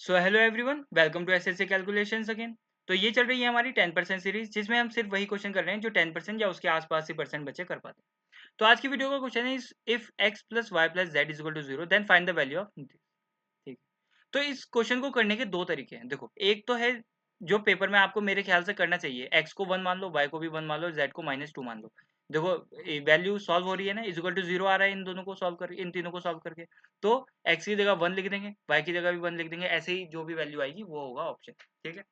So hello everyone, welcome to SSC calculations again. तो ये चल रही है हमारी 10% सीरीज, जिसमें हम सिर्फ वही क्वेश्चन कर रहे हैं जो 10% या उसके आसपास ही परसेंट बच्चे कर पाते हैं। तो आज की वीडियो का क्वेश्चन है if x plus y plus z is equal to zero then find the value of this. ठीक है। तो इस क्वेश्चन को करने के दो तरीके हैं। देखो, एक तो है जो पेपर में आपको मेरे ख्याल से करना चाहिए, x को 1 मान लो, y को भी 1 मान लो, z को -2 मान लो। देखो, वैल्यू सॉल्व हो रही है ना, इज इक्वल टू जीरो आ रहा है इन दोनों को सॉल्व कर, इन तीनों को सॉल्व करके। तो x की जगह 1 लिख देंगे, y की जगह भी 1 लिख देंगे, ऐसे ही जो भी वैल्यू आएगी वो होगा ऑप्शन। ठीक है।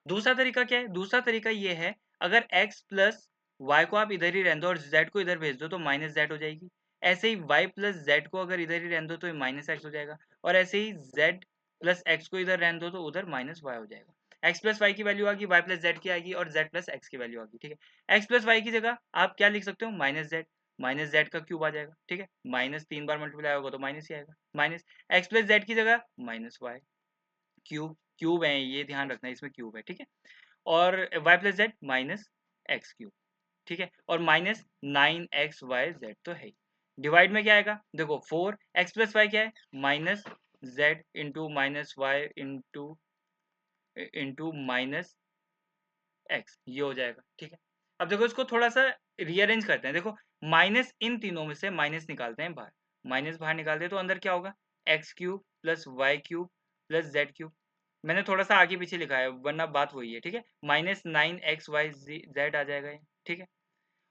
दूसरा तरीका क्या है? दूसरा तरीका ये है, अगर x प्लस वाई को आप इधर ही रहने दो और z को इधर भेज दो तो माइनस जेड हो जाएगी। ऐसे ही y प्लस जेड को अगर इधर ही रहने दो तो माइनस एक्स हो जाएगा। और ऐसे ही z प्लस एक्स को इधर रहने दो तो उधर माइनस वाई हो जाएगा। x प्लस वाई की वैल्यू आ गई, y प्लस जेड की आएगी और z प्लस एक्स की वैल्यू आ गई। ठीक है। x प्लस वाई की जगह आप क्या लिख सकते हो? माइनस जेड का क्यूब आ जाएगा। ठीक है। माइनस 3 बार मल्टीप्लाई होगा तो माइनस ही आएगा। माइनस एक्स प्लस जेड की जगह माइनस वाई क्यूब, क्यूब है ये ध्यान रखना, इसमें क्यूब है। ठीक है। और y plus Z minus x cube. ठीक है। और माइनस 9xyz तो है ही। डिवाइड में क्या आएगा? देखो, 4x प्लस वाई क्या है? Minus z into minus y into into minus x, ये हो जाएगा। ठीक है। अब देखो, इसको थोड़ा सा रीअरेंज करते हैं। देखो, माइनस इन तीनों में से माइनस निकालते हैं बाहर। माइनस बाहर निकालते हैं तो अंदर क्या होगा? X cube plus y cube plus z cube. मैंने थोड़ा सा आगे पीछे लिखा है वरना बात वही है। ठीक है। माइनस 9xyz आ जाएगा ये। ठीक है।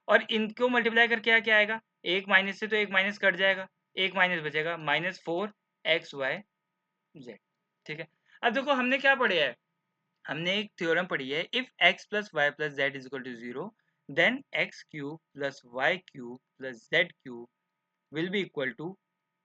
और इनको मल्टीप्लाई करके क्या आएगा? एक माइनस से तो एक माइनस कट जाएगा, एक माइनस बचेगा, -4xyz। ठीक है। अब देखो, हमने क्या पढ़ा है? हमने एक थ्योरम पढ़ी है, if x plus y plus z is equal to zero then x cube plus y cube plus z cube will be equal to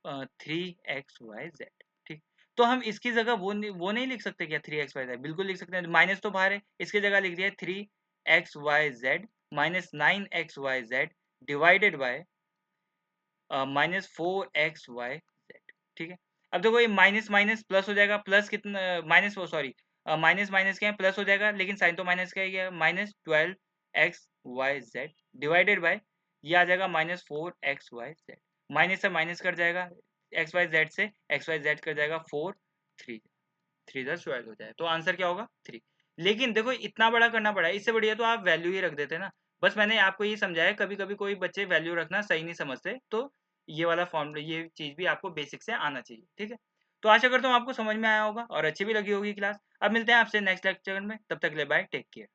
3xyz। ठीक। तो हम इसकी जगह वो नहीं लिख सकते क्या? 3xyz बिल्कुल लिख सकते हैं। माइनस तो बाहर है, इसकी जगह लिख दिया 3xyz minus 9xyz divided by -4xyz। ठीक है। अब देखो, ये माइनस माइनस प्लस हो जाएगा। प्लस कितना? माइनस, वो सॉरी, माइनस माइनस क्या है? प्लस हो जाएगा, लेकिन साइन तो माइनस का ही है। -12xyz डिवाइडेड बाय, ये आ जाएगा -4xyz। माइनस से माइनस कट जाएगा, एक्स वाई जेड से एक्स वाई जेड कट जाएगा, 4 3 3 12 हो जाए तो आंसर क्या होगा? 3। लेकिन देखो, इतना बड़ा करना पड़ा है, इससे बढ़िया तो आप वैल्यू ही रख देते ना। बस मैंने आपको ये समझाया, कभी कभी कोई बच्चे वैल्यू रखना सही नहीं समझते, तो ये वाला फॉर्मूला, ये चीज भी आपको बेसिक से आना चाहिए। ठीक है। तो आशा करता हूँ आपको समझ में आया होगा और अच्छी भी लगी होगी क्लास। अब मिलते हैं आपसे नेक्स्ट लेक्चर में, तब तक के लिए बाय, टेक केयर।